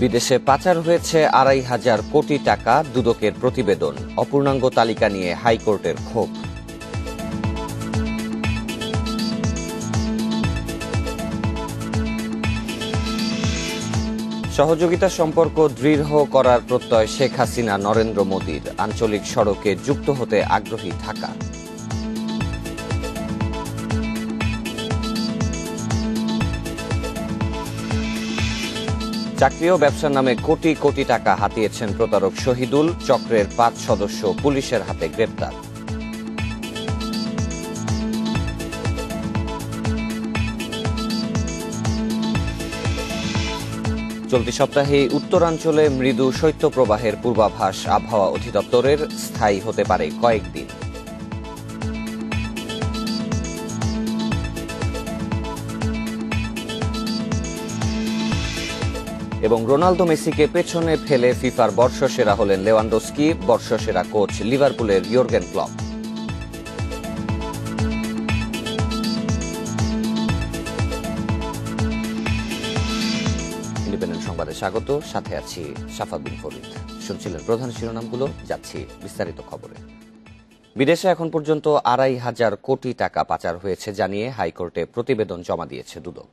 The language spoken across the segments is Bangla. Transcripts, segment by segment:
বিদেশে পাচার হয়েছে ২,৫০০ কোটি টাকা, দুদকের প্রতিবেদন। অপূর্ণাঙ্গ তালিকা নিয়ে হাইকোর্টের ক্ষোভ। সহযোগিতা সম্পর্ক দৃঢ় করার প্রত্যয় শেখ হাসিনা নরেন্দ্র মোদির। আঞ্চলিক সড়কে যুক্ত হতে আগ্রহী ঢাকা। চাকরি ও ব্যবসার নামে কোটি কোটি টাকা হাতিয়েছেন প্রতারক শহীদুল। চক্রের ৫ সদস্য পুলিশের হাতে গ্রেপ্তার। চলতি সপ্তাহে উত্তরাঞ্চলে মৃদু শৈত্যপ্রবাহের পূর্বাভাস আবহাওয়া অধিদপ্তরের। স্থায়ী হতে পারে কয়েকদিন। এবং রোনালদো মেসিকে পেছনে ফেলে ফিফার বর্ষসেরা হলেন লেভানডস্কি। বর্ষসেরা কোচ লিভারপুলের ইয়র্গেন ক্লপ। ইন্ডিপেন্ডেন্ট সংবাদে স্বাগত। সাথে আছি সাফা বিন ফরিদ। শুনছিলেন প্রধান শিরোনামগুলো, যাচ্ছি বিস্তারিত খবরে। বিদেশে এখন পর্যন্ত ২,৫০০ কোটি টাকা পাচার হয়েছে জানিয়ে হাইকোর্টে প্রতিবেদন জমা দিয়েছে দুদক।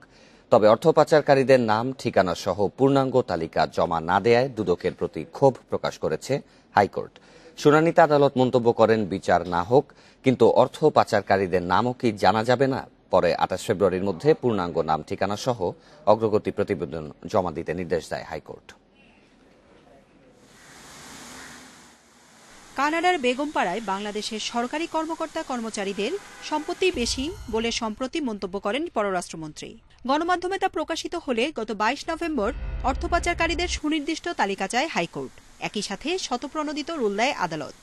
তবে অর্থ পাচারকারীদের নাম, ঠিকানা সহ পূর্ণাঙ্গ তালিকা জমা না দেয়ায় দুদকের প্রতি ক্ষোভ প্রকাশ করেছে হাইকোর্ট। শুনানিতে আদালত মন্তব্য করেন, বিচার না হোক, কিন্তু অর্থ পাচারকারীদের নামও কি জানা যাবে না? পরে ২৮ ফেব্রুয়ারির মধ্যে পূর্ণাঙ্গ নাম, ঠিকানা সহ অগ্রগতি প্রতিবেদন জমা দিতে নির্দেশ দেয় হাইকোর্ট। কানাডার বেগমপাড়ায় বাংলাদেশের সরকারি কর্মকর্তা কর্মচারীদের সম্পত্তি বেশি বলে সম্প্রতি মন্তব্য করেন পররাষ্ট্রমন্ত্রী। গণমাধ্যমে তা প্রকাশিত হলে গত ২২ নভেম্বর অর্থ পাচারকারীদের সুনির্দিষ্ট তালিকা চায় হাইকোর্ট। একই সাথে শতপ্রণোদিত রুল দেয় আদালত।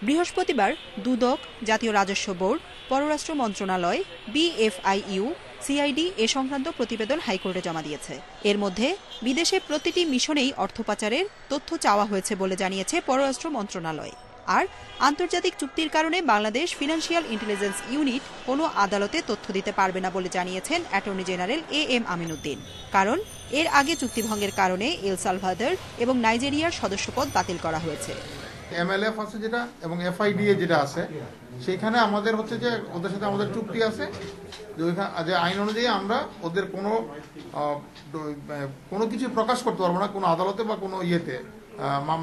বৃহস্পতিবার দুদক, জাতীয় রাজস্ব বোর্ড, পররাষ্ট্র মন্ত্রণালয়, বিএফআইইউ, সিআইডি এ সংক্রান্ত প্রতিবেদন হাইকোর্টে জমা দিয়েছে। এর মধ্যে বিদেশে প্রতিটি মিশনেই অর্থ পাচারের তথ্য চাওয়া হয়েছে বলে জানিয়েছে পররাষ্ট্র মন্ত্রণালয়। আর আন্তর্জাতিক চুক্তির কারণে বাংলাদেশ ফিনান্সিয়াল ইন্টেলিজেন্স ইউনিট কোনো আদালতে তথ্য দিতে পারবে না বলে জানিয়েছেন অ্যাটর্নি জেনারেল এএম আমিনুদ্দিন। কারণ এর আগে চুক্তিভঙ্গের কারণে এল সালভাদর এবং নাইজেরিয়ার সদস্যপদ বাতিল করা হয়েছে। এমএলএফ আছে যেটা এবং এফআইডিএ যেটা আছে, সেখানে আমাদের হচ্ছে যে ওদের সাথে আমাদের চুক্তি আছে যে আইন অনুযায়ী আমরা ওদের কোনো কিছু প্রকাশ করতে পারবো না কোনো আদালতে বা কোনো ইয়েতে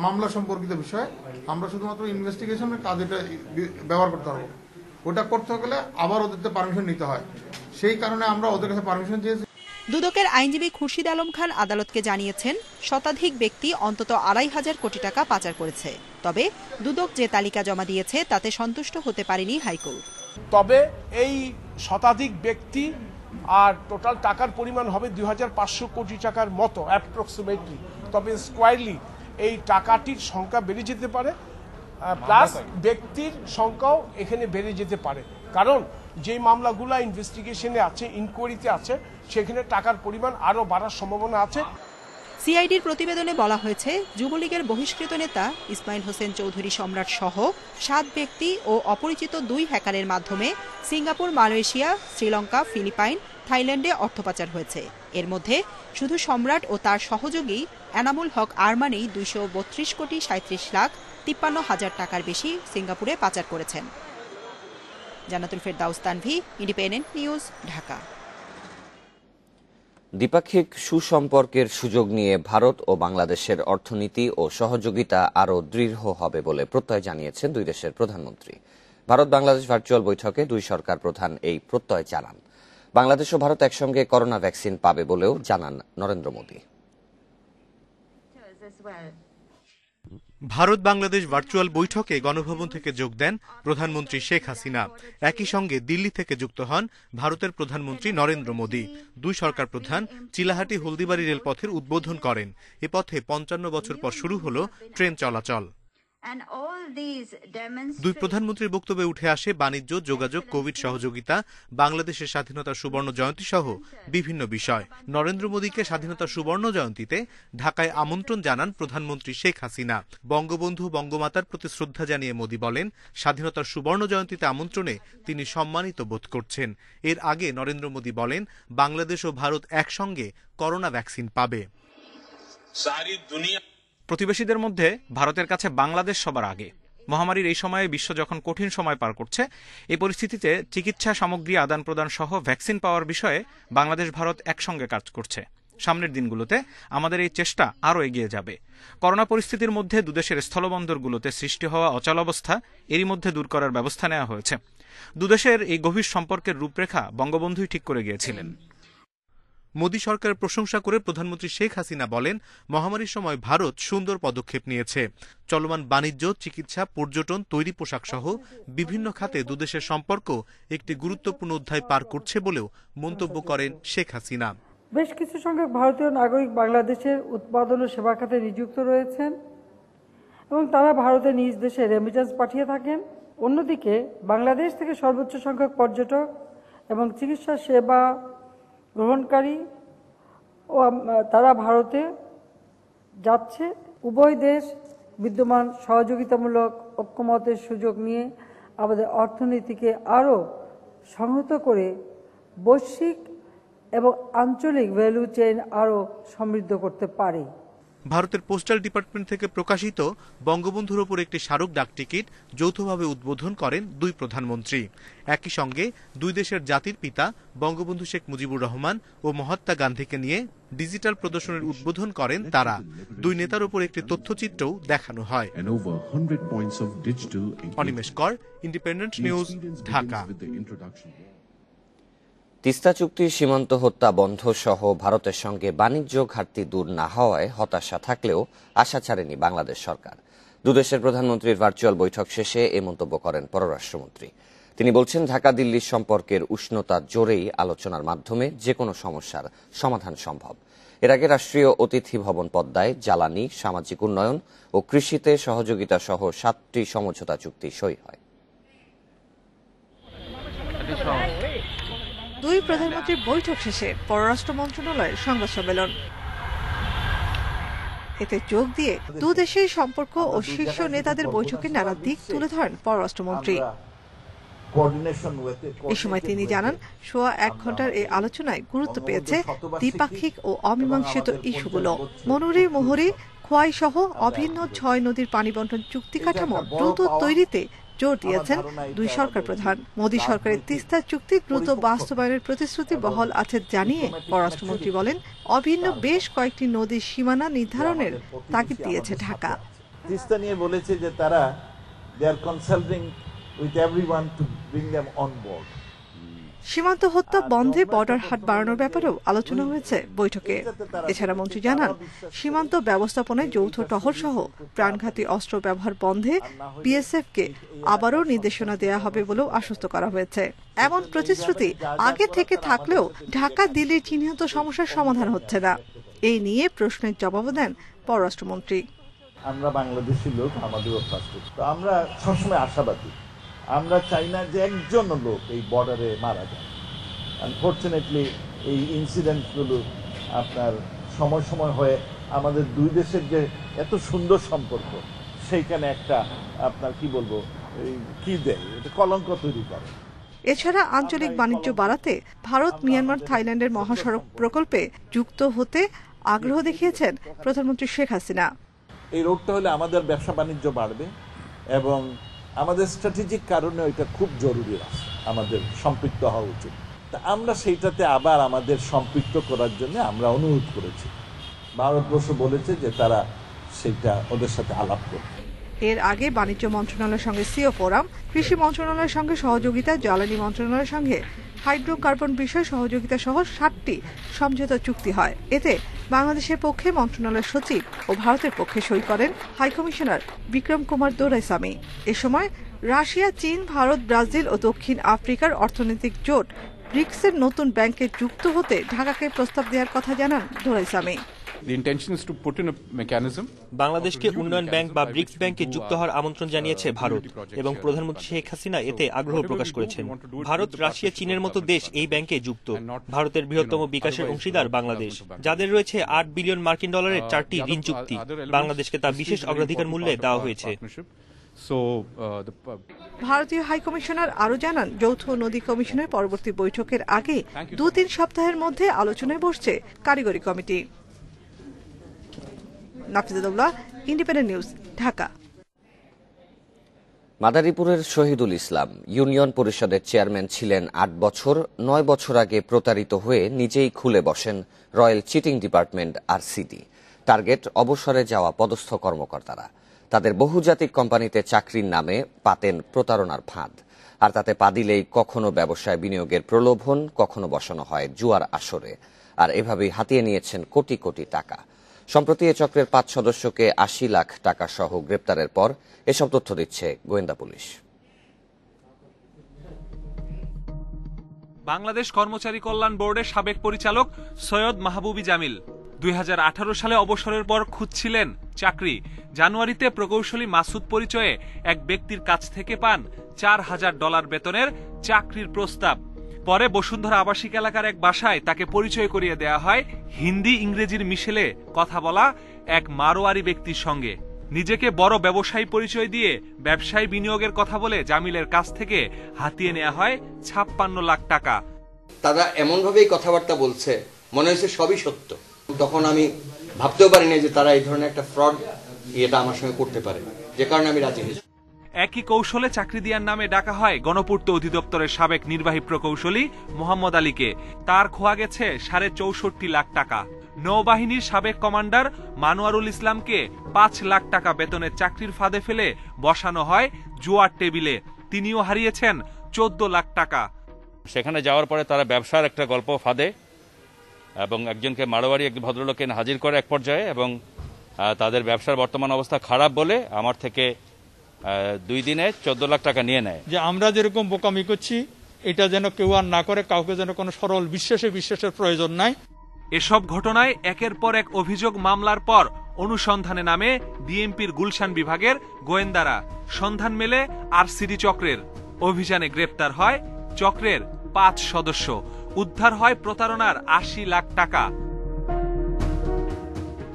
মামলা সম্পর্কিত বিষয়ে। আমরা শুধুমাত্র ইনভেস্টিগেশনের কাজ এটা ব্যবহার করতে পারবো। ওটা করতে গেলে আবার ওদের পারমিশন নিতে হয়, সেই কারণে আমরা ওদের কাছে পারমিশন চেয়েছি। দুদকের আইনজীবী খুরশিদ আলম খান আদালতকে জানিয়েছেন, শতাধিক ব্যক্তি অন্তত ২,৫০০ কোটি টাকা পাচার করেছে। তবে দুদক যে তালিকা জমা দিয়েছে তাতে সন্তুষ্ট হতে পারেনি হাইকোর্ট। তবে এই শতাধিক ব্যক্তি আর টোটাল টাকার পরিমাণ হবে ২,৫০০ কোটি টাকার মতো অ্যাপ্রক্সিমেটলি। তবে স্কোয়ারলি এই টাকাটির সংখ্যা বেড়ে যেতে পারে, প্লাস ব্যক্তির সংখ্যাও এখানে বেড়ে যেতে পারে। কারণ যেই মামলাগুলো ইনভেস্টিগেশনে আছে, ইনকোয়ারিতে আছে, সেখানে টাকার পরিমাণ আরও বাড়ার সম্ভাবনা আছে। সিআইডির প্রতিবেদনে বলা হয়েছে, যুবলীগের বহিষ্কৃত নেতা ইসমাইল হোসেন চৌধুরী সম্রাট সহ ৭ ব্যক্তি ও অপরিচিত ২ হ্যাকারের মাধ্যমে সিঙ্গাপুর, মালয়েশিয়া, শ্রীলঙ্কা, ফিলিপাইন, থাইল্যান্ডে অর্থ পাচার হয়েছে। এর মধ্যে শুধু সম্রাট ও তার সহযোগী এনামুল হক আরমানেই ২৩২ কোটি ৩৭ লাখ ৫৩ হাজার টাকার বেশি সিঙ্গাপুরে পাচার করেছেন। জান্নাতুল ফেরদাউস তানভি, ইন্ডিপেন্ডেন্ট নিউজ, ঢাকা। দ্বিপাক্ষিক সুসম্পর্কের সুযোগ নিয়ে ভারত ও বাংলাদেশের অর্থনীতি ও সহযোগিতা আরও দৃঢ় হবে বলে প্রত্যয় জানিয়েছেন দুই দেশের প্রধানমন্ত্রী। ভারত বাংলাদেশ ভার্চুয়াল বৈঠকে দুই সরকার প্রধান এই প্রত্যয় জানান। বাংলাদেশ ও ভারত একসঙ্গে করোনা ভ্যাকসিন পাবে বলেও জানান নরেন্দ্র মোদি। ভারত বাংলাদেশ ভার্চুয়াল বৈঠকে গণভবন থেকে যোগ দেন প্রধানমন্ত্রী শেখ হাসিনা। একই সঙ্গে দিল্লি থেকে যুক্ত হন ভারতের প্রধানমন্ত্রী নরেন্দ্র মোদি। দুই সরকার প্রধান চিলাহাটি হলদিবাড়ি রেলপথের উদ্বোধন করেন। এ পথে ৫৫ বছর পর শুরু হল ট্রেন চলাচল। দুই প্রধানমন্ত্রীর বক্তব্যে উঠে আসে বাণিজ্য, যোগাযোগ, কোভিড সহযোগিতা, বাংলাদেশের স্বাধীনতার সুবর্ণ জয়ন্তী সহ বিভিন্ন বিষয়। নরেন্দ্র মোদীকে স্বাধীনতার সুবর্ণ জয়ন্তীতে ঢাকায় আমন্ত্রণ জানান প্রধানমন্ত্রী শেখ হাসিনা। বঙ্গবন্ধু বঙ্গমাতার প্রতি শ্রদ্ধা জানিয়ে মোদী বলেন, স্বাধীনতার সুবর্ণ জয়ন্তীতে আমন্ত্রণে তিনি সম্মানিত বোধ করছেন। এর আগে নরেন্দ্র মোদী বলেন, বাংলাদেশ ও ভারত একসঙ্গে করোনা ভ্যাকসিন পাবে। প্রতিবেশীদের মধ্যে ভারতের কাছে বাংলাদেশ সবার আগে। মহামারীর এই সময়ে বিশ্ব যখন কঠিন সময় পার করছে, এই পরিস্থিতিতে চিকিৎসা সামগ্রী আদান প্রদান সহ ভ্যাকসিন পাওয়ার বিষয়ে বাংলাদেশ ভারত একসঙ্গে কাজ করছে। সামনের দিনগুলোতে আমাদের এই চেষ্টা আরও এগিয়ে যাবে। করোনা পরিস্থিতির মধ্যে দুদেশের স্থলবন্দরগুলোতে সৃষ্টি হওয়া অচলাবস্থা এরই মধ্যে দূর করার ব্যবস্থা নেওয়া হয়েছে। দুদেশের এই গভীর সম্পর্কের রূপরেখা বঙ্গবন্ধুই ঠিক করে গিয়েছিলেন। মোদী সরকারের প্রশংসা করে প্রধানমন্ত্রী শেখ হাসিনা বলেন, মহামারীর সময় ভারত সুন্দর পদক্ষেপ নিয়েছে। চলমান বাণিজ্য, চিকিৎসা, পর্যটন, তৈরি পোশাক সহ বিভিন্ন খাতে দুদেশের সম্পর্ক একটি গুরুত্বপূর্ণ অধ্যায় পার করছে বলেও মন্তব্য করেন শেখ হাসিনা। বেশ কিছু সংখ্যক ভারতীয় নাগরিক বাংলাদেশের উৎপাদন ও সেবা খাতে নিযুক্ত রয়েছেন এবং তারা ভারতে নিজ দেশে রেমিটেন্স পাঠিয়ে থাকেন। অন্যদিকে বাংলাদেশ থেকে সর্বোচ্চ সংখ্যক পর্যটক এবং চিকিৎসা সেবা গ্রহণকারী ও তারা ভারতে যাচ্ছে। উভয় দেশ বিদ্যমান সহযোগিতামূলক ঐক্যমতের সুযোগ নিয়ে আমাদের অর্থনীতিকে আরও সংহত করে বৈশ্বিক এবং আঞ্চলিক ভ্যালু চেইন আরও সমৃদ্ধ করতে পারে। ভারতের পোস্টাল ডিপার্টমেন্ট থেকে প্রকাশিত বঙ্গবন্ধুর ওপর একটি স্মারক ডাকটিকিট যৌথভাবে উদ্বোধন করেন দুই প্রধানমন্ত্রী। একই সঙ্গে দুই দেশের জাতির পিতা বঙ্গবন্ধু শেখ মুজিবুর রহমান ও মহাত্মা গান্ধীকে নিয়ে ডিজিটাল প্রদর্শনীর উদ্বোধন করেন তারা। দুই নেতার ওপর একটি তথ্যচিত্রও দেখানো হয়। অনিমেষ কর, ইন্ডিপেন্ডেন্ট নিউজ, ঢাকা। তিস্তা চুক্তির সীমান্ত হত্যা বন্ধ সহ ভারতের সঙ্গে বাণিজ্য ঘাটতি দূর না হওয়ায় হতাশা থাকলেও আশা ছাড়েনি বাংলাদেশ সরকার। দুদেশের প্রধানমন্ত্রীর ভার্চুয়াল বৈঠক শেষে এ মন্তব্য করেন পররাষ্ট্রমন্ত্রী। তিনি বলছেন, ঢাকা দিল্লির সম্পর্কের উষ্ণতা জোরেই আলোচনার মাধ্যমে যে কোনো সমস্যার সমাধান সম্ভব। এর আগে রাষ্ট্রীয় অতিথি ভবন পদ্মায় জ্বালানি, সামাজিক উন্নয়ন ও কৃষিতে সহযোগিতা সহ 7টি সমঝোতা চুক্তি সই হয়। দুই প্রধানমন্ত্রীর বৈঠক শেষে পররাষ্ট্র মন্ত্রণালয়ের সংবাদ সম্মেলন। এতে যোগ দিয়ে দুদেশের সম্পর্ক ও শীর্ষ নেতাদের বৈঠকের নানা দিক তুলে ধরেন পররাষ্ট্রমন্ত্রী। এ সময় তিনি জানান, সোয়া 1 ঘণ্টার এই আলোচনায় গুরুত্ব পেয়েছে দ্বিপাক্ষিক ও অমীমাংসিত ইস্যুগুলো। মনুরি, মুহুরী, খোয়াই সহ অভিন্ন 6 নদীর পানি বন্টন চুক্তি কাঠামো দ্রুত তৈরিতে জোর দিয়েছেন দুই সরকার প্রধান। মোদী সরকারের তিস্তা চুক্তি দ্রুত বাস্তবায়নের প্রতিশ্রুতি বহাল আছে জানিয়ে পররাষ্ট্রমন্ত্রী বলেন, অভিন্ন বেশ কয়েকটি নদীর সীমানা নির্ধারণের তাগিদ দিয়েছে ঢাকা। তিস্তা নিয়ে বলেছে যে তারা they are consulting with everyone to bring them on board. সীমান্ত হত্যা বন্ধে বর্ডার হাট বাড়ানোর ব্যাপারেও আলোচনা হয়েছে বৈঠকে। এছাড়া মন্ত্রী জানান, সীমান্ত ব্যবস্থাপনায় যৌথ টহল সহ প্রাণঘাতী অস্ত্র ব্যবহার বন্ধে বিএসএফকে আবারও নির্দেশনা দেওয়া হবে বলেও আশ্বস্ত করা হয়েছে। এমন প্রতিশ্রুতি আগে থেকে থাকলেও ঢাকা দিল্লির চিহ্নিত সমস্যার সমাধান হচ্ছে না। এই নিয়ে প্রশ্নের জবাব দেন পররাষ্ট্রমন্ত্রী। আমরা বাংলাদেশি লোক, আমাদের অভ্যস্ত, তো আমরা সবসময় আশাবাদী। আমরা চাই না যে একজন লোক এই বর্ডারে মারা যায়। আনফর্চুনেটলি এই ইনসিডেন্টগুলো আপনার সময় সময় হয়ে আমাদের দুই দেশের যে এত সুন্দর সম্পর্ক, সেইখানে একটা আপনার কি বলবো কি দেয়, এটা কলঙ্ক তৈরি করে। এছাড়া আঞ্চলিক বাণিজ্য বাড়াতে ভারত, মিয়ানমার, থাইল্যান্ডের মহাসড়ক প্রকল্পে যুক্ত হতে আগ্রহ দেখিয়েছেন প্রধানমন্ত্রী শেখ হাসিনা। এই রোডটা হলে আমাদের ব্যবসা বাণিজ্য বাড়বে এবং আমাদের স্ট্র্যাটেজিক কারণে এটা খুব জরুরি আছে, আমাদের সম্পৃক্ত হওয়া উচিত। তা আমরা সেইটাতে আবার আমাদের সম্পৃক্ত করার জন্য আমরা অনুরোধ করেছি। ভারতবর্ষ বলেছে যে তারা সেটা ওদের সাথে আলাপ করবে। এর আগে বাণিজ্য মন্ত্রণালয়ের সঙ্গে সিও ফোরাম, কৃষি মন্ত্রণালয়ের সঙ্গে সহযোগিতা, জ্বালানি মন্ত্রণালয়ের সঙ্গে হাইড্রোকার্বন বিষয় সহযোগিতা সহ 7টি সমঝোতা চুক্তি হয়। এতে বাংলাদেশের পক্ষে মন্ত্রণালয়ের সচিব ও ভারতের পক্ষে সই করেন হাইকমিশনার বিক্রম কুমার দোরাইস্বামী। এ সময় রাশিয়া, চীন, ভারত, ব্রাজিল ও দক্ষিণ আফ্রিকার অর্থনৈতিক জোট ব্রিক্সের নতুন ব্যাংকে যুক্ত হতে ঢাকাকে প্রস্তাব দেওয়ার কথা জানান দোরাইস্বামী। বাংলাদেশকে উন্নয়ন ব্যাংক বা ব্রিক্স ব্যাংকে যুক্ত হওয়ার আমন্ত্রণ জানিয়েছে ভারত এবং প্রধানমন্ত্রী শেখ হাসিনা এতে আগ্রহ প্রকাশ করেছেন। ভারত, রাশিয়া, চীনের মতো দেশ এই ব্যাংকে যুক্ত। ভারতের বৃহত্তম বিকাশের অংশীদার বাংলাদেশ, যাদের রয়েছে $8 বিলিয়ন মার্কিন 4টি ঋণ চুক্তি। বাংলাদেশকে তা বিশেষ অগ্রাধিকার মূল্যে দেওয়া হয়েছে। ভারতীয় হাইকমিশনার আরও জানান, যৌথ নদী কমিশনের পরবর্তী বৈঠকের আগে 2-3 সপ্তাহের মধ্যে আলোচনায় বসছে কারিগরি কমিটি। Nafizullah, Independent News, Dhaka. মাদারীপুরের শহীদুল ইসলাম ইউনিয়ন পরিষদের চেয়ারম্যান ছিলেন 8 বছর। 9 বছর আগে প্রতারিত হয়ে নিজেই খুলে বসেন royal cheating department RCD। Target অবসরে যাওয়া পদস্থ কর্মকর্তারা। তাদের বহুজাতিক কোম্পানিতে চাকরির নামে পাতেন প্রতারণার ফাঁদ। আর তাতে পা দিলেই কখনো ব্যবসায় বিনিয়োগের প্রলোভন, কখনো বসানো হয় জুয়ার আসরে। আর এভাবেই হাতিয়ে নিয়েছেন কোটি কোটি টাকা। সম্প্রতি এ চক্রের 5 সদস্যকে 80 লাখ টাকা সহ গ্রেপ্তারের পর এসব তথ্য দিচ্ছে গোয়েন্দা পুলিশ। বাংলাদেশ কর্মচারী কল্যাণ বোর্ডের সাবেক পরিচালক সৈয়দ মাহবুবী জামিল 2018 সালে অবসরের পর খুঁজছিলেন চাকরি। জানুয়ারিতে প্রকৌশলী মাসুদ পরিচয়ে এক ব্যক্তির কাছ থেকে পান $4000 বেতনের চাকরির প্রস্তাব। পরে বসুন্ধরা আবাসিক এলাকার এক বাসায় তাকে পরিচয় করিয়ে দেয়া হয় হিন্দি ইংরেজির মিশেলে কথা বলা এক মারোয়ারি ব্যক্তির সঙ্গে। নিজেকে বড় ব্যবসায়ী পরিচয় দিয়ে ব্যবসায়ী বিনিয়োগের কথা বলে জামিলের কাছ থেকে হাতিয়ে নেওয়া হয় 56 লাখ টাকা। তারা এমনভাবেই কথাবার্তা বলছে, মনে হয়েছে সবই সত্য। তখন আমি ভাবতেও পারিনি যে তারা এই ধরনের একটা ফ্রড এটা আমার সঙ্গে করতে পারে, যে কারণে আমি রাজি হয়েছি। একই কৌশলে চাকরি দেওয়ার নামে ডাকা হয় গণপূর্ত অধিদপ্তরের সাবেক নির্বাহী প্রকৌশলী মোহাম্মদ আলীকে। তার খোয়া গেছে 64.5 লাখ টাকা। নৌবাহিনীর সাবেক কমান্ডার মানোয়ারুল ইসলামকে 5 লাখ টাকা বেতনের চাকরির ফাঁদে ফেলে বসানো হয় জুয়ার টেবিলে। তিনিও হারিয়েছেন 14 লাখ টাকা। সেখানে যাওয়ার পরে তারা ব্যবসার একটা গল্প ফাঁদে এবং একজনকে মারোয়ারি এক ভদ্রলোককে হাজির করে এক পর্যায়ে, এবং তাদের ব্যবসার বর্তমান অবস্থা খারাপ বলে আমার থেকে 2 দিনে 14 লাখ টাকা নিয়ে নেয়। যে আমরা যেরকম বোকামি করছি এটা যেন কেউ আর না করে, কাউকে যেন কোনো সরল বিশ্বাসের প্রয়োজন নাই। এসব ঘটনায় একের পর এক অভিযোগ মামলার পর অনুসন্ধানে নামে ডিএমপির গুলশান বিভাগের গোয়েন্দারা। সন্ধান মেলে RCD চক্রের। অভিযানে গ্রেপ্তার হয় চক্রের 5 সদস্য। উদ্ধার হয় প্রতারণার 80 লাখ টাকা।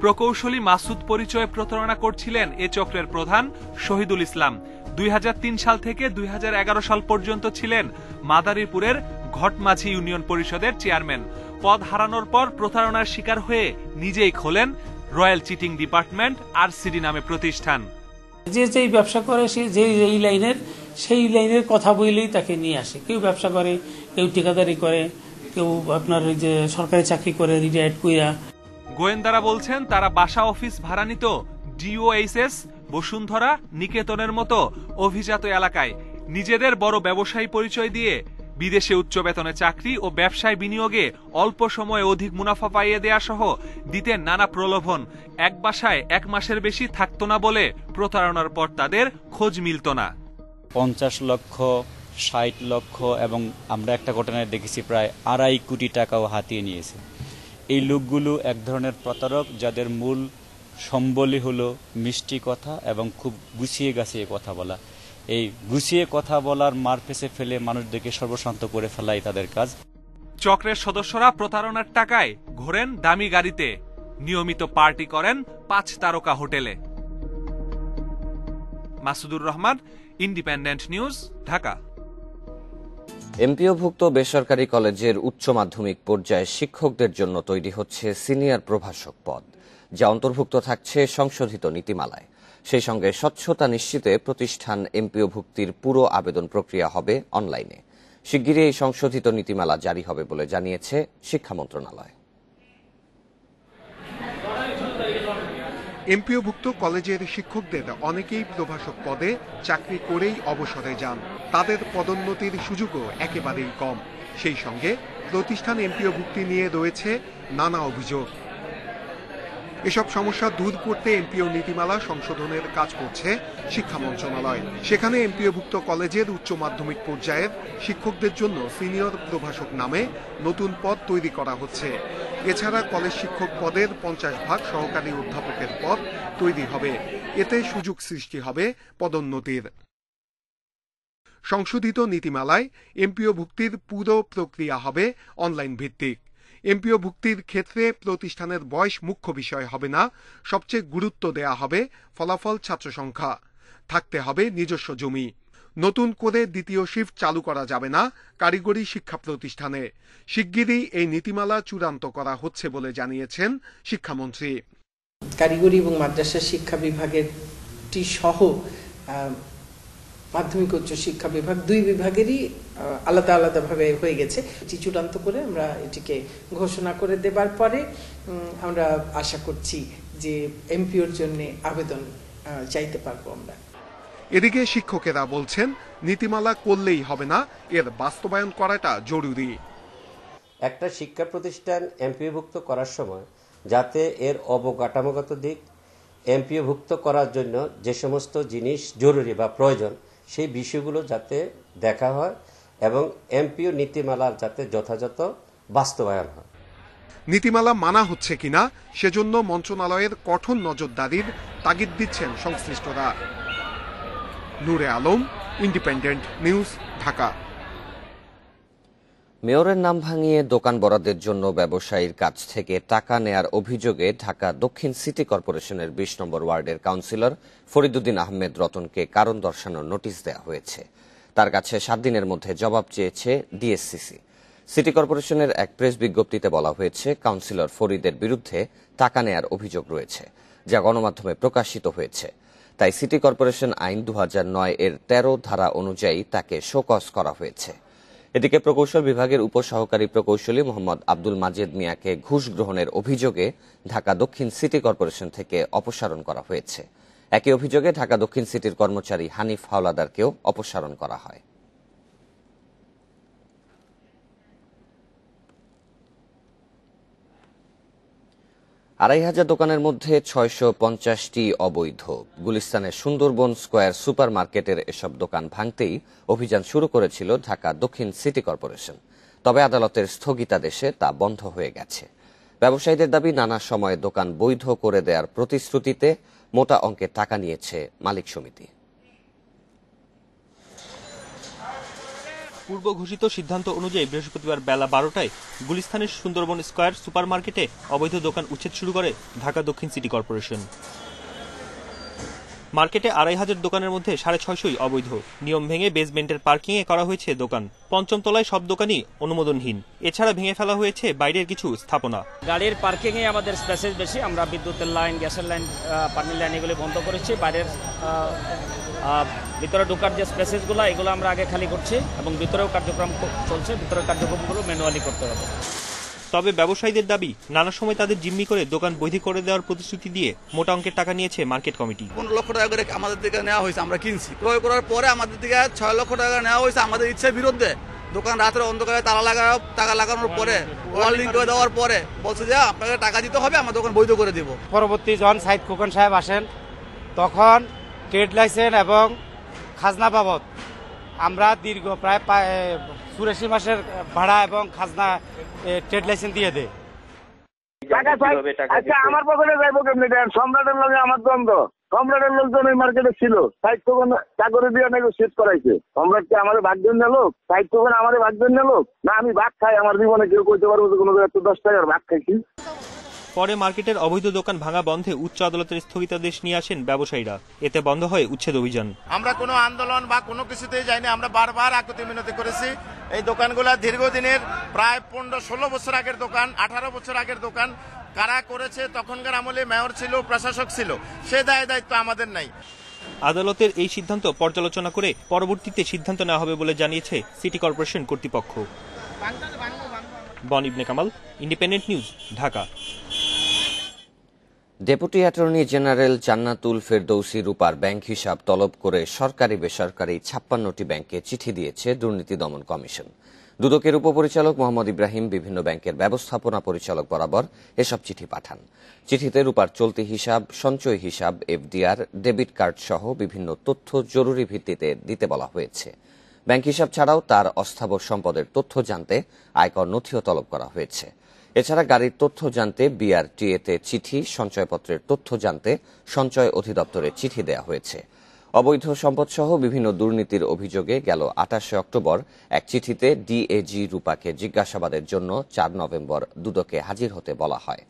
প্রকৌশলী মাসুদ পরিচয়ে প্রতারণা করছিলেন এ চক্রের প্রধান শহীদুল ইসলাম। 2003 সাল থেকে 2011 সাল পর্যন্ত ছিলেন মাদারীপুরের ঘটমাঝি ইউনিয়ন পরিষদের চেয়ারম্যান। পদ হারানোর পর প্রতারণার শিকার হয়ে নিজেই খোলেন রয়্যাল চিটিং ডিপার্টমেন্ট RCD নামে প্রতিষ্ঠান। যেই ব্যবসা করে সে যেই লাইনের সেই লাইনের কথা বললেই তাকে নিয়ে আসে। কেউ ব্যবসা করে, কেউ ঠিকাদারি করে, কেউ আপনার ওই যে সরকারি চাকরি করে রিটায়ার্ড কইরা। গোয়েন্দারা বলছেন তারা বাসা অফিস ভাড়া নিত DOHS, বসুন্ধরা, নিকেতনের মতো অভিজাত এলাকায়। নিজেদের বড় ব্যবসায়ী পরিচয় দিয়ে বিদেশে উচ্চ বেতনে চাকরি ও ব্যবসায় বিনিয়োগে অল্প সময়ে অধিক মুনাফা পাইয়ে দেয়া সহ দিতেন নানা প্রলোভন। এক বাসায় 1 মাসের বেশি থাকতো না বলে প্রতারণার পর তাদের খোঁজ মিলত না। 50 লক্ষ, 60 লক্ষ এবং আমরা একটা ঘটনায় দেখেছি প্রায় 2.5 কোটি টাকাও হাতিয়ে নিয়েছে। এই লোকগুলো এক ধরনের প্রতারক, যাদের মূল সম্বলই হলো মিষ্টি কথা এবং খুব গুছিয়ে গাছিয়ে কথা বলা। এই গুছিয়ে কথা বলার মার পেছে ফেলে মানুষদেরকে সর্বশান্ত করে ফেলাই তাদের কাজ। চক্রের সদস্যরা প্রতারণার টাকায় ঘোরেন দামি গাড়িতে, নিয়মিত পার্টি করেন 5 তারকা হোটেলে। Masudur Rahman, Independent News, Dhaka. এমপিওভুক্ত বেসরকারি কলেজের উচ্চ মাধ্যমিক পর্যায়ে শিক্ষকদের জন্য তৈরি হচ্ছে সিনিয়র প্রভাষক পদ, যা অন্তর্ভুক্ত থাকছে সংশোধিত নীতিমালায়। সেই সঙ্গে স্বচ্ছতা নিশ্চিতে প্রতিষ্ঠান এমপিওভুক্তির পুরো আবেদন প্রক্রিয়া হবে অনলাইনে। শিগগিরই এই সংশোধিত নীতিমালা জারি হবে বলে জানিয়েছে শিক্ষা মন্ত্রণালয়। এমপিওভুক্ত কলেজের শিক্ষকদের অনেকেই প্রভাষক পদে চাকরি করেই অবসরে যান। তাদের পদোন্নতির সুযোগও একেবারেই কম। সেই সঙ্গে প্রতিষ্ঠান এমপিওভুক্তি নিয়ে রয়েছে নানা অভিযোগ। এসব সমস্যা দূর করতে এমপিও নীতিমালা সংশোধনের কাজ করছে শিক্ষা মন্ত্রণালয়। সেখানে এমপিওভুক্ত কলেজের উচ্চ মাধ্যমিক পর্যায়ের শিক্ষকদের জন্য সিনিয়র প্রভাষক নামে নতুন পদ তৈরি করা হচ্ছে। এছাড়া কলেজ শিক্ষক পদের 50% সহকারী অধ্যাপকের পদ তৈরি হবে। এতে সুযোগ সৃষ্টি হবে পদোন্নতির। সংশোধিত নীতিমালায় এমপিও ভুক্তির পুরো প্রক্রিয়া হবে অনলাইন ভিত্তিক। এমপিও ভুক্তির ক্ষেত্রে প্রতিষ্ঠানের বয়স মুখ্য বিষয় হবে না, সবচেয়ে গুরুত্ব দেয়া হবে ফলাফল, ছাত্র সংখ্যা। থাকতে হবে নিজস্ব জমি। নতুন করে দ্বিতীয় শিফট চালু করা যাবে না কারিগরি শিক্ষা প্রতিষ্ঠানে। শিগগিরই এই নীতিমালা চূড়ান্ত করা হচ্ছে বলে জানিয়েছেন শিক্ষামন্ত্রী। কারিগরি এবং মাদ্রাসা শিক্ষা বিভাগের সহ মাধ্যমিক উচ্চ শিক্ষা বিভাগ, দুই বিভাগেরই আলাদা আলাদাভাবে হয়ে গেছে। এটি চূড়ান্ত করে আমরা এটিকে ঘোষণা করে দেবার পরে আমরা আশা করছি যে এমপিওর জন্য আবেদন চাইতে পারবো আমরা। এদিকে শিক্ষকেরা বলছেন নীতিমালা করলেই হবে না, এর বাস্তবায়ন করাটা জরুরি। একটা শিক্ষা প্রতিষ্ঠান এমপিওভুক্ত করার সময় যাতে এর অবকাঠামোগত দিক, এমপিওভুক্ত করার জন্য যে সমস্ত জিনিস জরুরি বা প্রয়োজন সেই বিষয়গুলো যাতে দেখা হয় এবং এমপিও নীতিমালার যাতে যথাযথ বাস্তবায়ন হয়। নীতিমালা মানা হচ্ছে কিনা সেজন্য মন্ত্রণালয়ের কঠোর নজরদারির তাগিদ দিচ্ছেন সংশ্লিষ্টরা। নূরে আলম, ইন্ডিপেন্ডেন্ট নিউজ, ঢাকা। মেয়রের নাম ভাঙিয়ে দোকান বরাদ্দের জন্য ব্যবসায়ীর কাছ থেকে টাকা নেয়ার অভিযোগে ঢাকা দক্ষিণ সিটি কর্পোরেশনের ২০ নম্বর ওয়ার্ডের কাউন্সিলর ফরিদুদ্দিন আহমেদ রতনকে কারণ দর্শানোর নোটিশ দেওয়া হয়েছে। তার কাছে 7 দিনের মধ্যে জবাব চেয়েছে ডিএসসিসি। সিটি কর্পোরেশনের এক প্রেস বিজ্ঞপ্তিতে বলা হয়েছে, কাউন্সিলর ফরিদের বিরুদ্ধে টাকা নেয়ার অভিযোগ রয়েছে, যা গণমাধ্যমে প্রকাশিত হয়েছে। তাই সিটি কর্পোরেশন আইন 2009 এর 13 ধারা অনুযায়ী তাকে শোকজ করা হয়েছে। এদিকে প্রকৌশল বিভাগের উপসহকারী প্রকৌশলী মোহাম্মদ আব্দুল মাজেদ মিয়াকে ঘুষ গ্রহণের অভিযোগে ঢাকা দক্ষিণ সিটি কর্পোরেশন থেকে অপসারণ করা হয়েছে। একই অভিযোগে ঢাকা দক্ষিণ সিটির কর্মচারী হানিফ হাওলাদারকেও অপসারণ করা হয়। আড়াই হাজার দোকানের মধ্যে 650টি অবৈধ। গুলিস্তানের সুন্দরবন স্কয়ার সুপার মার্কেটের এসব দোকান ভাঙতেই অভিযান শুরু করেছিল ঢাকা দক্ষিণ সিটি কর্পোরেশন। তবে আদালতের স্থগিতাদেশে তা বন্ধ হয়ে গেছে। ব্যবসায়ীদের দাবি, নানা সময়ে দোকান বৈধ করে দেওয়ার প্রতিশ্রুতিতে মোটা অঙ্কের টাকা নিয়েছে মালিক সমিতি। পূর্ব ঘোষিত সিদ্ধান্ত অনুযায়ী বৃহস্পতিবার বেলা 12টায় গুলিস্তানের সুন্দরবন স্কয়ার সুপার মার্কেটে অবৈধ দোকান উচ্ছেদ শুরু করে ঢাকা দক্ষিণ সিটি কর্পোরেশন। মার্কেটে 2500 দোকানের মধ্যে 650ই অবৈধ। নিয়ম ভেঙে বেসমেন্টের পার্কিংয়ে করা হয়েছে দোকান। 5ম তলায় সব দোকানই অনুমোদনহীন। এছাড়া ভেঙে ফেলা হয়েছে বাইরের কিছু স্থাপনা। গাড়ির পার্কিংয়ে আমাদের স্পেসেস বেশি। আমরা বিদ্যুতের লাইন, গ্যাসের লাইন, পানির লাইন এগুলি বন্ধ করেছি। বাইরের ভিতরে ঢোকার যে স্পেসেসগুলো এগুলো আমরা আগে খালি করছি এবং ভিতরেও কার্যক্রম চলছে। ভিতরের কার্যক্রমগুলো ম্যানুয়ালি করতে হবে। তবে ব্যবসায়ীদের দাবি, নানা সময় তাদের জিম্মি করে দোকান বৈধ করে দেওয়ার প্রতিশ্রুতি দিয়ে মোটা অঙ্কের টাকা নিয়েছে মার্কেট কমিটি। 15 লক্ষ টাকা করে আমাদের থেকে নেওয়া হয়েছে, আমরা কিনছি। ক্রয় করার পরে আমাদের থেকে 6 লক্ষ টাকা নেওয়া হয়েছে আমাদের ইচ্ছার বিরুদ্ধে। দোকান রাতের অন্ধকারে তালা লাগানো, টাকা লাগানোর পরে ওয়ার্নিং করে দেওয়ার পরে বলছে যে আপনাকে টাকা দিতে হবে, আমার দোকান বৈধ করে দেব। পরবর্তী যখন সাইদ খোকন সাহেব আসেন তখন ট্রেড লাইসেন্স এবং খাজনা বাবদ আমরা দীর্ঘ প্রায় 84 মাসের ভাড়া এবং খাজনা ট্রেড লাইসেন্স দিয়ে দেয়। আচ্ছা, আমার পকেটে যাইব কেমনি? সম্রাটের লগে আমার দ্বন্দ্ব। সম্রাটের লোকজন এই মার্কেটে ছিল, সাহিত্য চাকরি দিয়ে নেগোসিয়েট করাইছে। সম্রাটকে আমাদের ভাগজন লোক, সাহিত্য আমাদের ভাগজন লোক না। আমি ভাগ খাই, আমার জীবনে কেউ কইতে পারবো যে কোনো 10 টাকার ভাগ খাইছি। পরে মার্কেটের অবৈধ দোকান ভাঙা বন্ধে উচ্চ আদালতের স্থগিতাদেশ নিয়ে আসেন ব্যবসায়ীরা। এতে বন্ধ হয় উচ্ছেদ অভিযান। আমরা কোনো আন্দোলন বা কোনো কিছুতেই যাইনি। আমরা বারবার আকুতি মিনতি করেছি। এই দোকানগুলো দীর্ঘদিনের, প্রায় 15-16 বছর আগের দোকান, 18 বছর আগের দোকান। কারা করেছে? তখনকার আমলে মেয়র ছিল, প্রশাসক ছিল, সে দায়িত্ব আমাদের নাই। আদালতের এই সিদ্ধান্ত পর্যালোচনা করে পরবর্তীতে সিদ্ধান্ত নেওয়া হবে বলে জানিয়েছে সিটি কর্পোরেশন কর্তৃপক্ষ। Bon Ibne Kamal, Independent News, Dhaka. Deputy attorney general Jannatul Ferdousi রূপার ব্যাংক হিসাব তলব করে সরকারি বেসরকারি 56টি ব্যাংকে চিঠি দিয়েছে দুর্নীতি দমন কমিশন। দুদকের উপপরিচালক মোহাম্মদ ইব্রাহিম বিভিন্ন ব্যাংকের ব্যবস্থাপনা পরিচালক বরাবর এসব চিঠি পাঠান। চিঠিতে রূপার চলতি হিসাব, সঞ্চয় হিসাব, এফডিআর, ডেবিট কার্ড সহ বিভিন্ন তথ্য জরুরি ভিত্তিতে দিতে বলা হয়েছে। ব্যাংক হিসাব ছাড়াও তার অস্থাবর সম্পদের তথ্য জানতে আয়কর নথিও তলব করা হয়েছে। এছাড়া গাড়ির তথ্য জানতে বিআরটিএতে চিঠি, সঞ্চয়পত্রের তথ্য জানতে সঞ্চয় অধিদপ্তরে চিঠি দেওয়া হয়েছে। অবৈধ সম্পদসহ বিভিন্ন দুর্নীতির অভিযোগে গেল 28 অক্টোবর এক চিঠিতে ডিএজি রূপাকে জিজ্ঞাসাবাদের জন্য 4 নভেম্বর দুদকে হাজির হতে বলা হয়।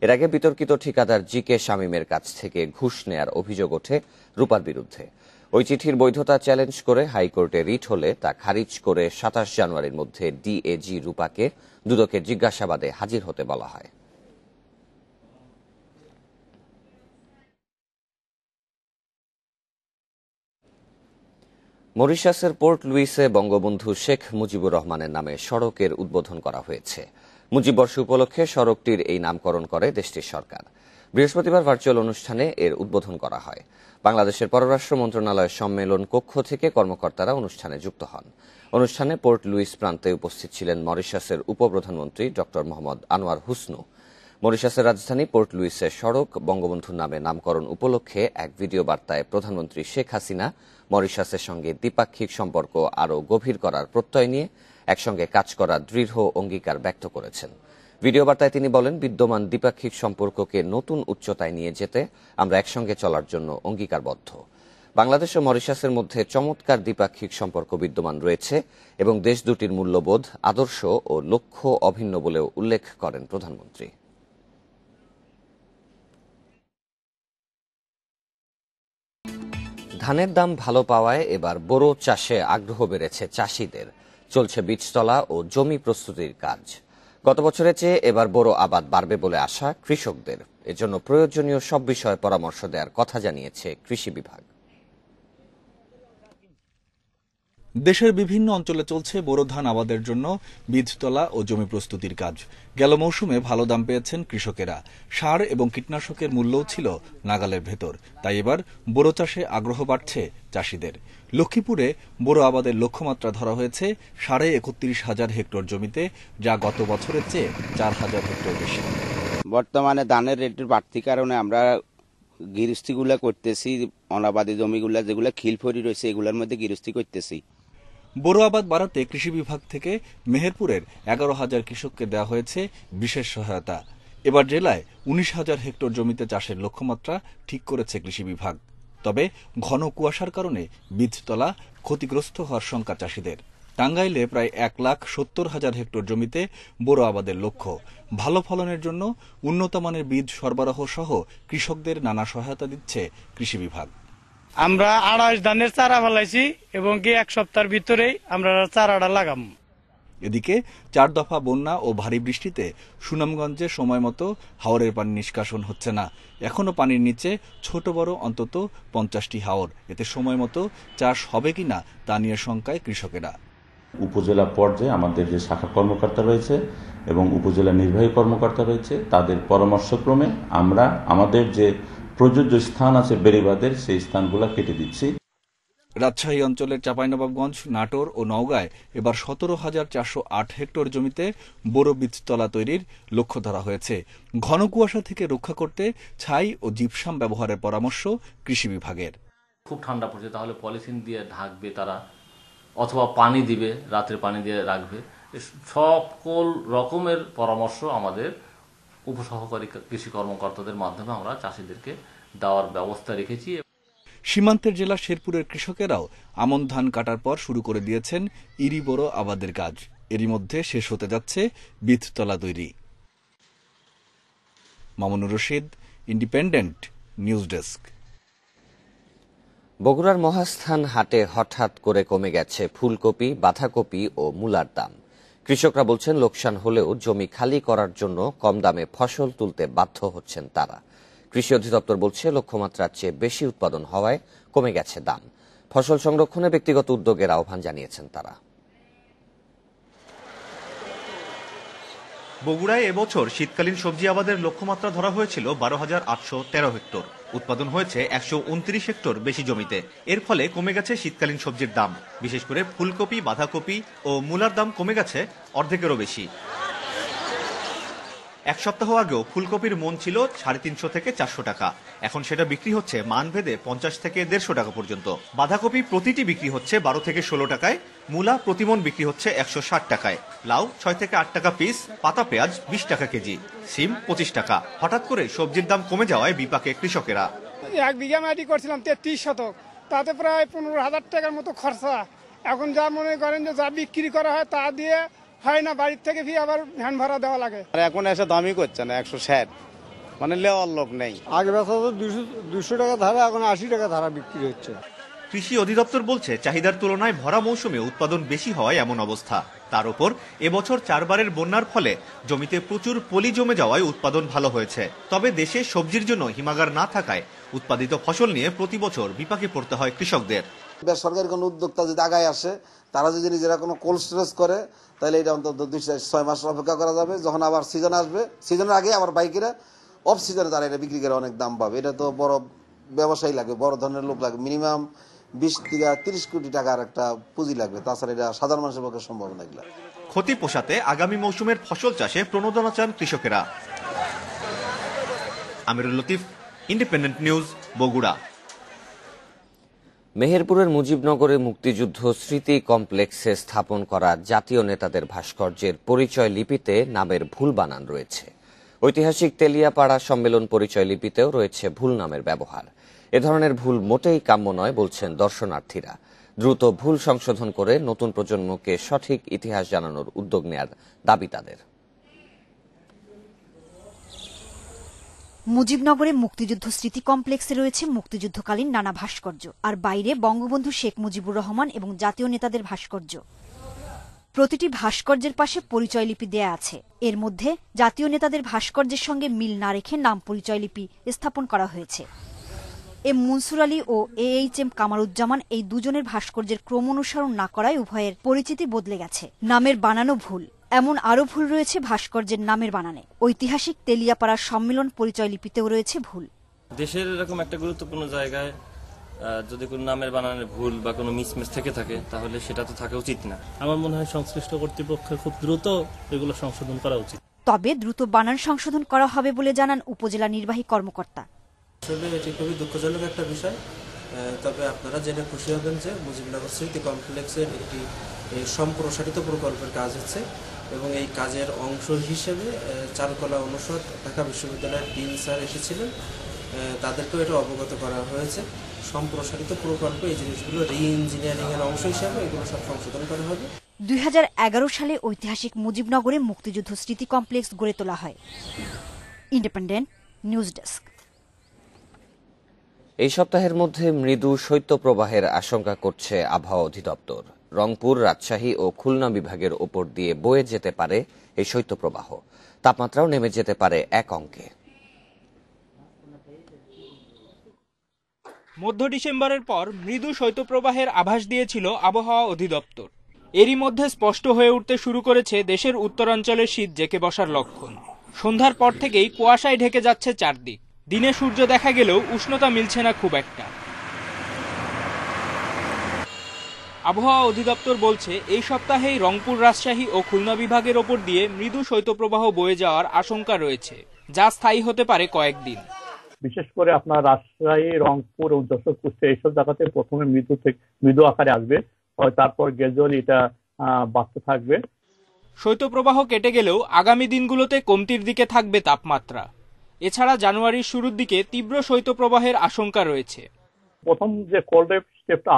এর আগে বিতর্কিত ঠিকাদার জি.কে. শামীমের কাছ থেকে ঘুষ নেয়ার অভিযোগ ওঠে রূপার বিরুদ্ধে। ওই চিঠির বৈধতা চ্যালেঞ্জ করে হাইকোর্টে রিট হলে তা খারিজ করে 27 জানুয়ারির মধ্যে ডিএজি রূপাকে দুদকে জিজ্ঞাসাবাদে হাজির হতে বলা হয়। মরিশাসের পোর্ট লুইসে বঙ্গবন্ধু শেখ মুজিবুর রহমানের নামে সড়কের উদ্বোধন করা হয়েছে। মুজিব বর্ষ উপলক্ষে সড়কটির এই নামকরণ করে দেশটির সরকার। বৃহস্পতিবার ভার্চুয়াল অনুষ্ঠানে এর উদ্বোধন করা হয়। বাংলাদেশের পররাষ্ট্র মন্ত্রণালয়ের সম্মেলন কক্ষ থেকে কর্মকর্তারা অনুষ্ঠানে যুক্ত হন। অনুষ্ঠানে পোর্ট লুইস প্রান্তে উপস্থিত ছিলেন মরিশাসের উপপ্রধানমন্ত্রী ড মোহাম্মদ আনোয়ার হুসনু। মরিশাসের রাজধানী পোর্ট লুইসের সড়ক বঙ্গবন্ধুর নামে নামকরণ উপলক্ষে এক ভিডিও বার্তায় প্রধানমন্ত্রী শেখ হাসিনা মরিশাসের সঙ্গে দ্বিপাক্ষিক সম্পর্ক আরও গভীর করার প্রত্যয় নিয়ে একসঙ্গে কাজ করার দৃঢ় অঙ্গীকার ব্যক্ত করেছেন। ভিডিও বার্তায় তিনি বলেন, বিদ্যমান দ্বিপাক্ষিক সম্পর্ককে নতুন উচ্চতায় নিয়ে যেতে আমরা একসঙ্গে চলার জন্য অঙ্গীকারবদ্ধ। বাংলাদেশ ও মরিশাসের মধ্যে চমৎকার দ্বিপাক্ষিক সম্পর্ক বিদ্যমান রয়েছে এবং দেশ দুটির মূল্যবোধ, আদর্শ ও লক্ষ্য অভিন্ন বলেও উল্লেখ করেন প্রধানমন্ত্রী। ধানের দাম ভালো পাওয়ায় এবার বোরো চাষে আগ্রহ বেড়েছে চাষিদের। চলছে বীজতলা ও জমি প্রস্তুতির কাজ। গত বছরের চেয়ে এবার বোরো আবাদ বাড়বে বলে আশা কৃষকদের। এজন্য প্রয়োজনীয় সব বিষয়ে পরামর্শ দেওয়ার কথা জানিয়েছে কৃষি বিভাগ। দেশের বিভিন্ন অঞ্চলে চলছে বোরো ধান আবাদের জন্য বীজতলা ও জমি প্রস্তুতির কাজ। গেল মৌসুমে ভালো দাম পেয়েছেন কৃষকেরা। সার এবং কীটনাশকের মূল্যও ছিল নাগালের ভেতর। তাই এবার বোরো চাষে আগ্রহ বাড়ছে চাষিদের। লক্ষ্মীপুরে বোরো আবাদের লক্ষ্যমাত্রা ধরা হয়েছে 31,500 হেক্টর জমিতে, যা গত বছরের চেয়ে 4,000 হেক্টর বেশি। বর্তমানে ধানের রেটের বাড়তির কারণে আমরা গৃহস্থিগুলা করতেছি, অনাবাদী জমিগুলা যেগুলো খিলফড়ি রয়েছে এগুলোর মধ্যে গৃহস্থি করতেছি। বোরো আবাদ বাড়াতে কৃষি বিভাগ থেকে মেহেরপুরের 11,000 কৃষককে দেওয়া হয়েছে বিশেষ সহায়তা। এবার জেলায় 19,000 হেক্টর জমিতে চাষের লক্ষ্যমাত্রা ঠিক করেছে কৃষি বিভাগ। তবে ঘন কুয়াশার কারণে বীজতলা ক্ষতিগ্রস্ত হওয়ার শঙ্কা চাষিদের। টাঙ্গাইলে প্রায় 1,70,000 হেক্টর জমিতে বোরো আবাদের লক্ষ্য। ভালো ফলনের জন্য উন্নতমানের বীজ সরবরাহ সহ কৃষকদের নানা সহায়তা দিচ্ছে কৃষি বিভাগ। আমরা 28 ধানের চারা ফেলাইছি এবং কি 1 সপ্তাহের ভিতরেই আমরা চারাটা লাগাম। এদিকে 4 দফা বন্যা ও ভারী বৃষ্টিতে সুনামগঞ্জে সময় মতো হাওরের পানি নিষ্কাশন হচ্ছে না। এখনো পানির নিচে ছোট বড় অন্তত 50টি হাওর। এতে সময় মতো চাষ হবে কিনা তা নিয়ে শঙ্কায় কৃষকেরা। উপজেলা পর্যায়ে আমাদের যে শাখা কর্মকর্তা রয়েছে এবং উপজেলা নির্বাহী কর্মকর্তা রয়েছে, তাদের পরামর্শক্রমে আমরা আমাদের যে প্রযোজ্য স্থান আছে বেড়িবাঁধের, সেই স্থানগুলো কেটে দিচ্ছি। রাজশাহী অঞ্চলের চাঁপাইনবাবগঞ্জ, নাটোর ও নওগাঁয় এবার 17,408 হেক্টর জমিতে বোরো বীজতলা তৈরির লক্ষ্য ধরা হয়েছে। ঘন কুয়াশা থেকে রক্ষা করতে ছাই ও জিপসাম ব্যবহারের পরামর্শ কৃষি বিভাগের। খুব ঠান্ডা পড়ছে, তাহলে পলিথিন দিয়ে ঢাকবে তারা, অথবা পানি দিবে, রাত্রে পানি দিয়ে রাখবে। সকল রকমের পরামর্শ আমাদের উপসহকারী কৃষি কর্মকর্তাদের মাধ্যমে আমরা চাষিদেরকে দেওয়ার ব্যবস্থা রেখেছি। সীমান্তের জেলা শেরপুরের কৃষকেরাও আমন ধান কাটার পর শুরু করে দিয়েছেন ইরি বোরো আবাদের কাজ। এরই মধ্যে শেষ হতে যাচ্ছে বীজতলা তৈরি। Mamunur Rashid, independent news desk. বগুড়ার মহাস্থান হাটে হঠাৎ করে কমে গেছে ফুলকপি, বাঁধাকপি ও মূলার দাম। কৃষকরা বলছেন, লোকসান হলেও জমি খালি করার জন্য কম দামে ফসল তুলতে বাধ্য হচ্ছেন তারা। কৃষি অধিদপ্তর বলছে, লক্ষ্যমাত্রার চেয়ে বেশি উৎপাদন হওয়ায় কমে গেছে দাম। ফসল সংরক্ষণে ব্যক্তিগত উদ্যোগের আহ্বান জানিয়েছেন তারা। বগুড়ায় এবছর শীতকালীন সবজি আবাদের লক্ষ্যমাত্রা ধরা হয়েছিল 12,813 হেক্টর। উৎপাদন হয়েছে 129 হেক্টর বেশি জমিতে। এর ফলে কমে গেছে শীতকালীন সবজির দাম। বিশেষ করে ফুলকপি, বাঁধাকপি ও মূলার দাম কমে গেছে অর্ধেকেরও বেশি। এক সপ্তাহ আগেও ফুলকপির মন ছিল 350 থেকে 400 টাকা। এখন সেটা বিক্রি হচ্ছে মানভেদে 50 থেকে 150 টাকা পর্যন্ত। বাঁধাকপি প্রতিটি বিক্রি হচ্ছে 12 থেকে 16 টাকায়, মূলা প্রতিমন বিক্রি হচ্ছে 160 টাকায়, লাউ 6 থেকে 8 টাকা পিস, পাতা পেঁয়াজ 20 টাকা কেজি, সিম 25 টাকা। হঠাৎ করে সবজির দাম কমে যাওয়ায় বিপাকে কৃষকেরা। 1 বিঘা মাটি করছিলাম 33 শতক, তাতে প্রায় 15,000 টাকার মতো খরচা। এখন যা মনে করেন যে যা বিক্রি করা হয় তা দিয়ে হয় না, বাড়ির থেকে ফি আবার ভ্যান ভাড়া দেওয়া লাগে। এখন এসে দামই করছে না, 160, মানে লেওয়ার লোক নেই। আগে বেচা তো 200 টাকা ধারা, এখন 80 টাকা ধারা বিক্রি হচ্ছে। কৃষি অধিদপ্তর বলছে চাহিদার তুলনায় ভরা মৌসুমে উৎপাদন বেশি হওয়ায় এমন অবস্থা। তার উপর এবছর 4 বারের বন্যার ফলে জমিতে প্রচুর পলি জমে যাওয়ায় উৎপাদন ভালো হয়েছে। তবে দেশে সবজির জন্য হিমাগার না থাকায় উৎপাদিত ফসল নিয়ে প্রতি বছর বিপাকে পড়তে হয় কৃষকদের। বেসরকারি কোনো উদ্যোক্তা যদি আগায় আসে, তারা যদি নিজেরা কোনো কোল্ড স্টোরেজ করে, তাহলে এটা অন্তত 2-6 মাস অপেক্ষা করা যাবে। যখন আবার সিজন আসবে, সিজনের আগে আবার বাইকেরা অফ সিজনে তারা এটা বিক্রি করে অনেক দাম পাবে। এটা তো বড় ব্যবসায়ী লাগবে, বড় ধরনের লোক লাগবে, মিনিমাম 20 থেকে 30 কোটি টাকার একটা পুঁজি লাগবে। তাছাড়া এটা সাধারণ মানুষের পক্ষে সম্ভব না। এগুলা ক্ষতি পোষাতে আগামী মৌসুমের ফসল চাষে প্রণোদনা চান কৃষকেরা। আমিরুল লতিফ, ইন্ডিপেন্ডেন্ট নিউজ, বগুড়া। মেহেরপুরের মুজিবনগরে মুক্তিযুদ্ধ স্মৃতি কমপ্লেক্সে স্থাপন করা জাতীয় নেতাদের ভাস্কর্যের পরিচয় লিপিতে নামের ভুল বানান রয়েছে। ঐতিহাসিক তেলিয়াপাড়া সম্মেলন পরিচয় লিপিতেও রয়েছে ভুল নামের ব্যবহার। এ ধরনের ভুল মোটেই কাম্য নয় বলছেন দর্শনার্থীরা। দ্রুত ভুল সংশোধন করে নতুন প্রজন্মকে সঠিক ইতিহাস জানানোর উদ্যোগ নেয়ার দাবি তাদের। মুজিবনগরে মুক্তিযুদ্ধ স্মৃতি কমপ্লেক্সে রয়েছে মুক্তিযুদ্ধকালীন নানা ভাস্কর্য, আর বাইরে বঙ্গবন্ধু শেখ মুজিবুর রহমান এবং জাতীয় নেতাদের ভাস্কর্য। প্রতিটি ভাস্কর্যের পাশে পরিচয় লিপি দেয়া আছে। এর মধ্যে জাতীয় নেতাদের ভাস্কর্যের সঙ্গে মিল না রেখে নাম পরিচয় লিপি স্থাপন করা হয়েছে। এম মনসুর আলী ও AHM কামারুজ্জামান এই দুজনের ভাস্কর্যের ক্রম অনুসরণ না করায় উভয়ের পরিচিতি বদলে গেছে। নামের বানানো ভুল, এমন আরও ভুল রয়েছে ভাস্কর্যের নামের বানানে। ঐতিহাসিক তেলিয়াপাড়ার সম্মেলন পরিচয় লিপিতেও রয়েছে ভুল। দেশের এরকম একটা গুরুত্বপূর্ণ জায়গায় যদি কোনো নামের বানানের ভুল বা কোনো মিসম্যাচ থেকে থাকে, তাহলে সেটা তো থাকা উচিত না। আমার মনে হয় সংশ্লিষ্ট কর্তৃপক্ষের খুব দ্রুত এগুলো সংশোধন করা উচিত। তবে দ্রুত বানান সংশোধন করা হবে বলে জানান উপজেলা নির্বাহী কর্মকর্তা। আসলে এটি খুবই দুঃখজনক একটা বিষয়। তবে আপনারা জেনে খুশি হবেন যে মুজিবনগর স্মৃতি কমপ্লেক্সের একটি সম্প্রসারিত প্রকল্পের কাজ হচ্ছে, এবং এই কাজের অংশ হিসেবে চারুকলা অনুষদ ঢাকা বিশ্ববিদ্যালয়ের ডিন স্যার এসেছিলেন। তাদেরকেও এটা অবগত করা হয়েছে। সম্প্রসারিত প্রকল্প এই জিনিসগুলো রি-ইঞ্জিনিয়ারিং এর অংশ হিসেবে এগুলো সব সংশোধন করা হবে। 2011 সালে ঐতিহাসিক মুজিবনগরে মুক্তিযুদ্ধ স্মৃতি কমপ্লেক্স গড়ে তোলা হয়। Independent news desk. এই সপ্তাহের মধ্যে মৃদু শৈত্যপ্রবাহের আশঙ্কা করছে আবহাওয়া অধিদপ্তর। রংপুর, রাজশাহী ও খুলনা বিভাগের ওপর দিয়ে বয়ে যেতে পারে এই শৈত্যপ্রবাহ। তাপমাত্রাও নেমে যেতে পারে 1 অঙ্কে। মধ্য ডিসেম্বরের পর মৃদু শৈত্যপ্রবাহের আভাস দিয়েছিল আবহাওয়া অধিদপ্তর। এরই মধ্যে স্পষ্ট হয়ে উঠতে শুরু করেছে দেশের উত্তরাঞ্চলের শীত জেঁকে বসার লক্ষণ। সন্ধ্যার পর থেকেই কুয়াশায় ঢেকে যাচ্ছে চারদিক। দিনে সূর্য দেখা গেলেও উষ্ণতা মিলছে না খুব একটা। আবহাওয়া অধিদপ্তর বলছে এই সপ্তাহেই রংপুর, রাজশাহী ও খুলনা বিভাগের ওপর দিয়ে মৃদু শৈত্যপ্রবাহ বয়ে যাওয়ার আশঙ্কা রয়েছে, যা স্থায়ী হতে পারে কয়েকদিন। বিশেষ করে আপনার রাজশাহী, রংপুর ও যশোর, কুষ্টিয়া এইসব জায়গাতে প্রথমে মৃদু আকারে আসবে, তারপর গ্রাজুয়ালি এটা বাড়তে থাকবে। শৈত্যপ্রবাহ কেটে গেলেও আগামী দিনগুলোতে কমতির দিকে থাকবে তাপমাত্রা। এছাড়া জানুয়ারির শুরুর দিকে তীব্র শৈত্যপ্রবাহের আশঙ্কা রয়েছে। প্রথম যে কোল্ড ওয়েভ স্টেপটা